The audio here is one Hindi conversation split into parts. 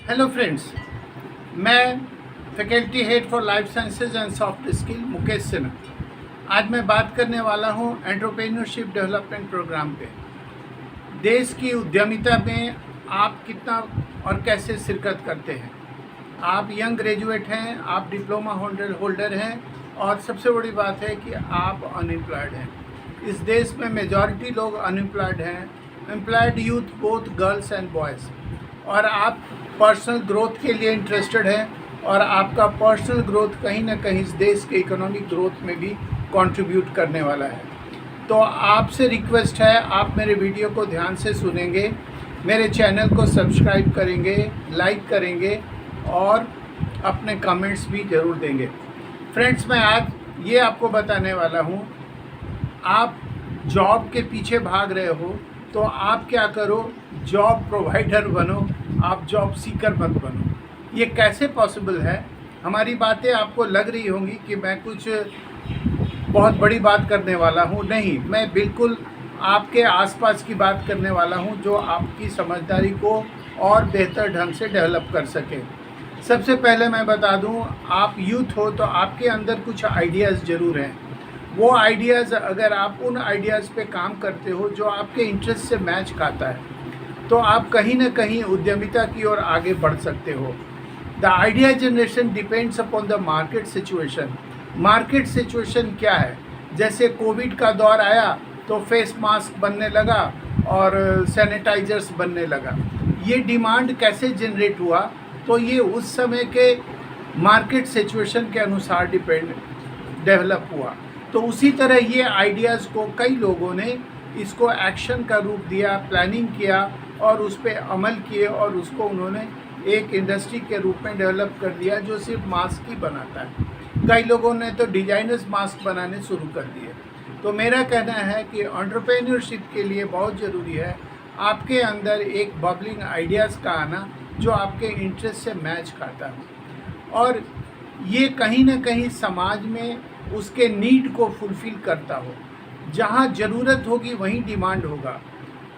हेलो फ्रेंड्स, मैं faculty head for life sciences and soft skill Mukesh Sinha. आज मैं बात करने वाला हूं एंटरप्रेन्योरशिप डेवलपमेंट प्रोग्राम पे। देश की उद्यमिता में आप कितना और कैसे शिरकत करते हैं। आप यंग ग्रेजुएट हैं, आप डिप्लोमा होल्डर हैं और सबसे बड़ी बात है कि आप अनएम्प्लॉयड हैं। इस देश में मेजॉरिटी लोग अनएम्प्लॉयड हैं, employed youth both girls and boys. और आप पर्सनल ग्रोथ के लिए इंटरेस्टेड हैं और आपका पर्सनल ग्रोथ कहीं ना कहीं इस देश के इकोनॉमिक ग्रोथ में भी कंट्रीब्यूट करने वाला है। तो आपसे रिक्वेस्ट है, आप मेरे वीडियो को ध्यान से सुनेंगे, मेरे चैनल को सब्सक्राइब करेंगे, लाइक करेंगे और अपने कमेंट्स भी ज़रूर देंगे। फ्रेंड्स, मैं आज ये आपको बताने वाला हूँ, आप जॉब के पीछे भाग रहे हो तो आप क्या करो, जॉब प्रोवाइडर बनो, आप जॉब सीकर मत बनो। ये कैसे पॉसिबल है? हमारी बातें आपको लग रही होंगी कि मैं कुछ बहुत बड़ी बात करने वाला हूँ। नहीं, मैं बिल्कुल आपके आसपास की बात करने वाला हूँ जो आपकी समझदारी को और बेहतर ढंग से डेवलप कर सके। सबसे पहले मैं बता दूँ, आप यूथ हो तो आपके अंदर कुछ आइडियाज़ ज़रूर हैं। वो आइडियाज़, अगर आप उन आइडियाज़ पे काम करते हो जो आपके इंटरेस्ट से मैच खाता है, तो आप कहीं ना कहीं उद्यमिता की ओर आगे बढ़ सकते हो। The idea generation depends upon the market situation. Market situation क्या है? जैसे कोविड का दौर आया तो फेस मास्क बनने लगा और सैनिटाइजर्स बनने लगा। ये डिमांड कैसे जनरेट हुआ? तो ये उस समय के मार्केट सिचुएशन के अनुसार डेवलप हुआ। तो उसी तरह ये आइडियाज़ को कई लोगों ने इसको एक्शन का रूप दिया, प्लानिंग किया और उस पर अमल किए और उसको उन्होंने एक इंडस्ट्री के रूप में डेवलप कर दिया जो सिर्फ मास्क ही बनाता है। कई लोगों ने तो डिजाइनर्स मास्क बनाने शुरू कर दिए। तो मेरा कहना है कि एंटरप्रेन्योरशिप के लिए बहुत ज़रूरी है आपके अंदर एक बबलिंग आइडियाज़ का आना जो आपके इंटरेस्ट से मैच खाता है और ये कहीं ना कहीं समाज में उसके नीड को फुलफ़िल करता हो। जहाँ ज़रूरत होगी वहीं डिमांड होगा।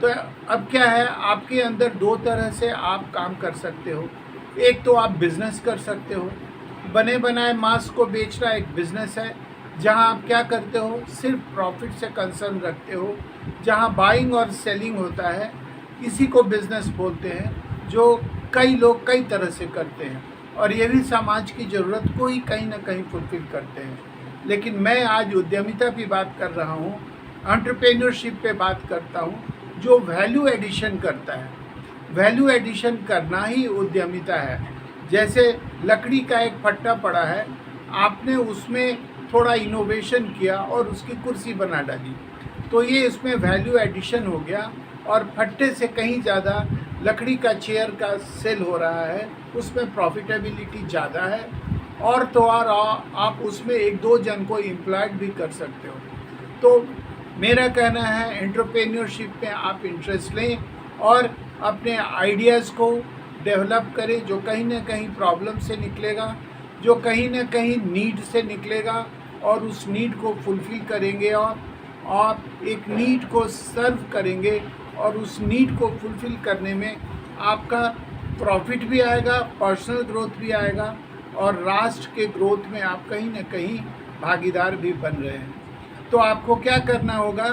तो अब क्या है, आपके अंदर दो तरह से आप काम कर सकते हो। एक तो आप बिज़नेस कर सकते हो, बने बनाए मास्क को बेचना एक बिज़नेस है जहाँ आप क्या करते हो, सिर्फ प्रॉफिट से कंसर्न रखते हो। जहाँ बाइंग और सेलिंग होता है, इसी को बिज़नेस बोलते हैं, जो कई लोग कई तरह से करते हैं और ये भी समाज की ज़रूरत को ही कहीं ना कहीं फुलफ़िल करते हैं। लेकिन मैं आज उद्यमिता की बात कर रहा हूँ, एंटरप्रेन्योरशिप पे बात करता हूँ जो वैल्यू एडिशन करता है। वैल्यू एडिशन करना ही उद्यमिता है। जैसे लकड़ी का एक फट्टा पड़ा है, आपने उसमें थोड़ा इनोवेशन किया और उसकी कुर्सी बना डाली, तो ये इसमें वैल्यू एडिशन हो गया और फट्टे से कहीं ज़्यादा लकड़ी का चेयर का सेल हो रहा है, उसमें प्रॉफिटेबिलिटी ज़्यादा है और तो और आप उसमें एक दो जन को एम्प्लॉयड भी कर सकते हो। तो मेरा कहना है एंटरप्रेन्योरशिप में आप इंटरेस्ट लें और अपने आइडियाज़ को डेवलप करें जो कहीं ना कहीं प्रॉब्लम से निकलेगा, जो कहीं ना कहीं नीड से निकलेगा और उस नीड को फुलफ़िल करेंगे और आप एक नीड को सर्व करेंगे और उस नीड को फुलफ़िल करने में आपका प्रॉफिट भी आएगा, पर्सनल ग्रोथ भी आएगा और राष्ट्र के ग्रोथ में आप कहीं ना कहीं भागीदार भी बन रहे हैं। तो आपको क्या करना होगा,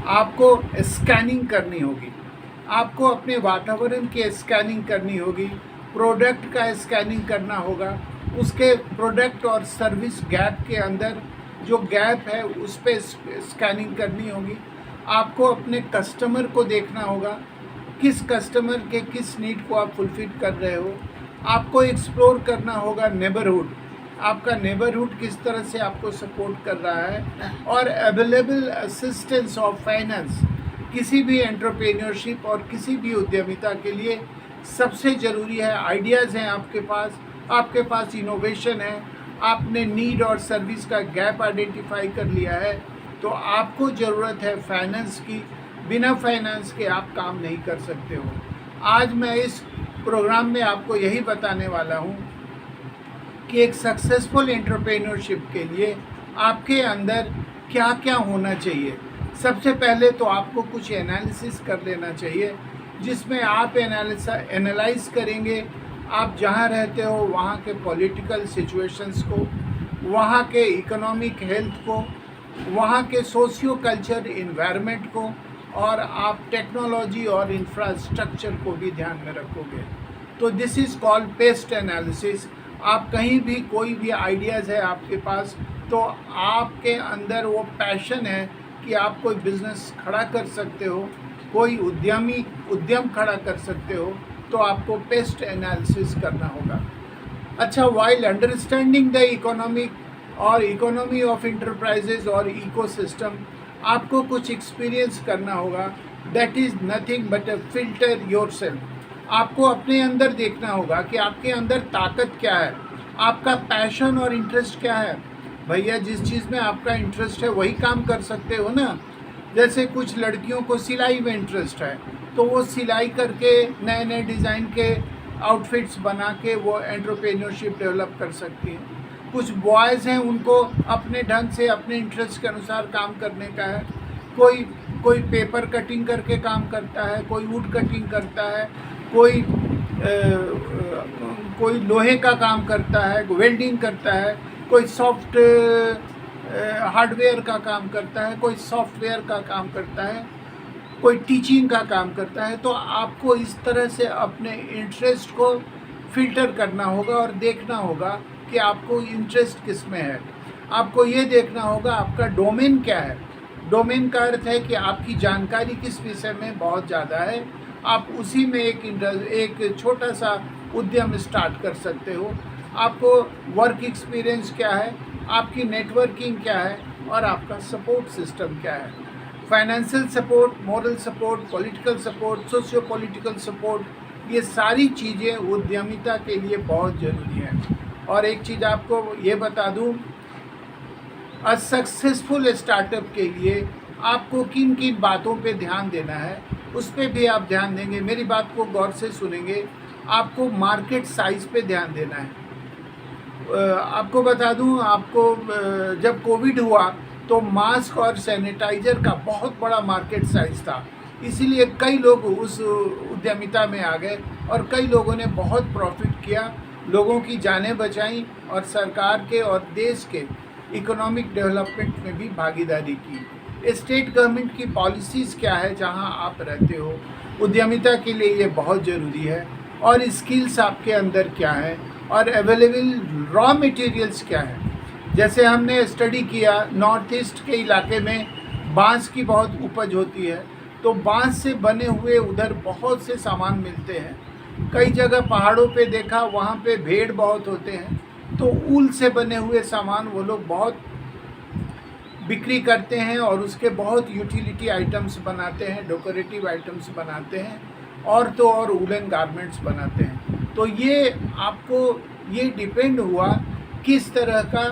आपको स्कैनिंग करनी होगी, आपको अपने वातावरण की स्कैनिंग करनी होगी, प्रोडक्ट का स्कैनिंग करना होगा, उसके प्रोडक्ट और सर्विस गैप के अंदर जो गैप है उस पर स्कैनिंग करनी होगी। आपको अपने कस्टमर को देखना होगा, किस कस्टमर के किस नीड को आप फुलफिल कर रहे हो। आपको एक्सप्लोर करना होगा नेबरहुड, आपका नेबरहुड किस तरह से आपको सपोर्ट कर रहा है और अवेलेबल असिस्टेंस ऑफ फाइनेंस किसी भी एंटरप्रेन्योरशिप और किसी भी उद्यमिता के लिए सबसे ज़रूरी है। आइडियाज़ हैं आपके पास इनोवेशन है, आपने नीड और सर्विस का गैप आइडेंटिफाई कर लिया है, तो आपको ज़रूरत है फाइनेंस की। बिना फाइनेंस के आप काम नहीं कर सकते हो। आज मैं इस प्रोग्राम में आपको यही बताने वाला हूँ कि एक सक्सेसफुल एंटरप्रेन्योरशिप के लिए आपके अंदर क्या क्या होना चाहिए। सबसे पहले तो आपको कुछ एनालिसिस कर लेना चाहिए जिसमें आप एनालाइज करेंगे आप जहाँ रहते हो वहाँ के पॉलिटिकल सिचुएशंस को, वहाँ के इकोनॉमिक हेल्थ को, वहाँ के सोशियो कल्चर इन्वायरमेंट को, और आप टेक्नोलॉजी और इंफ्रास्ट्रक्चर को भी ध्यान में रखोगे। तो this is called paste analysis. आप कहीं भी कोई भी आइडियाज़ है आपके पास, तो आपके अंदर वो पैशन है कि आप कोई बिज़नेस खड़ा कर सकते हो, कोई उद्यम खड़ा कर सकते हो, तो आपको पेस्ट एनालिसिस करना होगा। अच्छा, while understanding the economy of enterprises और इकोसिस्टम, आपको कुछ एक्सपीरियंस करना होगा। That is nothing but a filter yourself. आपको अपने अंदर देखना होगा कि आपके अंदर ताकत क्या है, आपका पैशन और इंटरेस्ट क्या है। भैया, जिस चीज़ में आपका इंटरेस्ट है वही काम कर सकते हो ना। जैसे कुछ लड़कियों को सिलाई में इंटरेस्ट है, तो वो सिलाई करके नए नए डिज़ाइन के आउटफिट्स बना के वो एंटरप्रेन्योरशिप डेवलप कर सकती हैं। कुछ बॉयज़ हैं, उनको अपने ढंग से अपने इंटरेस्ट के अनुसार काम करने का है। कोई पेपर कटिंग करके काम करता है, कोई वुड कटिंग करता है, कोई लोहे का काम करता है, वेल्डिंग करता है, कोई सॉफ्ट हार्डवेयर का काम करता है, कोई सॉफ्टवेयर का काम करता है, कोई टीचिंग का काम करता है। तो आपको इस तरह से अपने इंटरेस्ट को फिल्टर करना होगा और देखना होगा कि आपको इंटरेस्ट किस में है। आपको ये देखना होगा आपका डोमेन क्या है। डोमेन का अर्थ है कि आपकी जानकारी किस विषय में बहुत ज़्यादा है, आप उसी में एक छोटा सा उद्यम स्टार्ट कर सकते हो। आपको वर्क एक्सपीरियंस क्या है, आपकी नेटवर्किंग क्या है, और आपका सपोर्ट सिस्टम क्या है। Financial support, moral support, political support, socio political support, ये सारी चीज़ें उद्यमिता के लिए बहुत ज़रूरी हैं। और एक चीज़ आपको ये बता दूं, अ सक्सेसफुल स्टार्टअप के लिए आपको किन किन बातों पे ध्यान देना है, उस पर भी आप ध्यान देंगे। मेरी बात को गौर से सुनेंगे। आपको मार्केट साइज़ पे ध्यान देना है। आपको बता दूं, आपको जब कोविड हुआ तो मास्क और सैनिटाइज़र का बहुत बड़ा मार्केट साइज़ था, इसीलिए कई लोग उस उद्यमिता में आ गए और कई लोगों ने बहुत प्रॉफिट किया, लोगों की जानें बचाई और सरकार के और देश के इकोनॉमिक डेवलपमेंट में भी भागीदारी की। स्टेट गवर्नमेंट की पॉलिसीज़ क्या है जहां आप रहते हो, उद्यमिता के लिए ये बहुत ज़रूरी है। और स्किल्स आपके अंदर क्या है, और अवेलेबल रॉ मटेरियल्स क्या है। जैसे हमने स्टडी किया, नॉर्थ ईस्ट के इलाके में बांस की बहुत उपज होती है, तो बांस से बने हुए उधर बहुत से सामान मिलते हैं। कई जगह पहाड़ों पे देखा, वहाँ पे भेड़ बहुत होते हैं, तो ऊल से बने हुए सामान वो लोग बहुत बिक्री करते हैं और उसके बहुत यूटिलिटी आइटम्स बनाते हैं, डेकोरेटिव आइटम्स बनाते हैं, और तो और वूलन गारमेंट्स बनाते हैं। तो ये आपको ये डिपेंड हुआ किस तरह का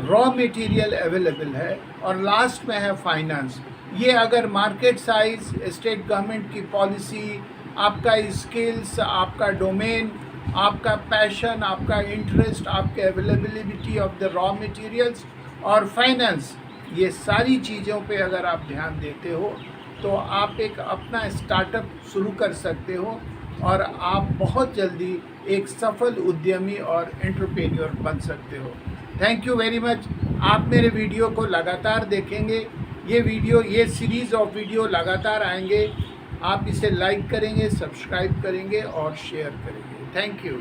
रॉ मटेरियल अवेलेबल है। और लास्ट में है फाइनेंस। ये अगर मार्केट साइज, स्टेट गवर्नमेंट की पॉलिसी, आपका स्किल्स, आपका डोमेन, आपका पैशन, आपका इंटरेस्ट, आपके availability of the raw materials और फाइनेंस, ये सारी चीज़ों पे अगर आप ध्यान देते हो तो आप एक अपना स्टार्टअप शुरू कर सकते हो और आप बहुत जल्दी एक सफल उद्यमी और एंटरप्रेन्योर बन सकते हो। Thank you very much. आप मेरे वीडियो को लगातार देखेंगे। ये सीरीज़ ऑफ वीडियो लगातार आएंगे। आप इसे लाइक करेंगे, सब्सक्राइब करेंगे और शेयर करेंगे। Thank you.